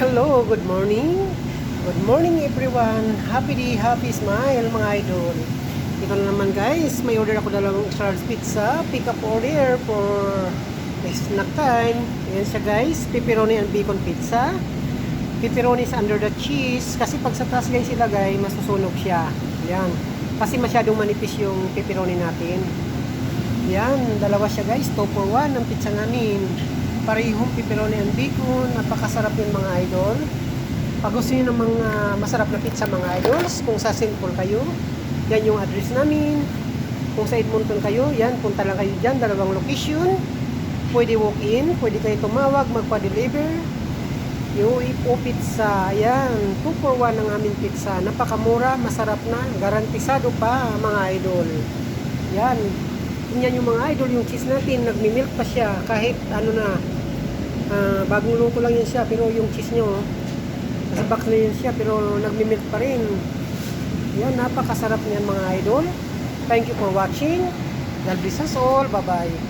Hello, good morning. Good morning everyone. Happy day, happy smile mga idol. Ito na naman guys, may order ako dalawang Charles Pizza. Pick up order for snack time. Ayan siya guys, pepperoni and bacon pizza. Pepperoni is under the cheese. Kasi pag sa taas guys ilagay, masusunog siya. Ayan. Kasi masyadong manipis yung pepperoni natin. Ayan, dalawa siya guys. 2 for 1 ang pizza namin. Parehong pepperoni and bacon. Napakasarap yun mga idol. Pag gusto nyo ng mga masarap na pizza mga idols, kung sa Simple kayo, yan yung address namin. Kung sa Edmonton kayo, yan, punta lang kayo dyan, dalawang location. Pwede walk-in, pwede kayo tumawag, magpa-deliver. UFO Pizza, yan, 2 for 1 ang aming pizza. Napakamura, masarap na, garantisado pa mga idol. Yan, yan yung mga idol, yung cheese natin, nagmi-milk pa siya, kahit ano na, bagong luto lang yan siya, pero yung cheese nyo, nasa box na yan siya, pero nagmi-milk pa rin. Yan, napakasarap niyan mga idol. Thank you for watching. God bless us all. Bye-bye.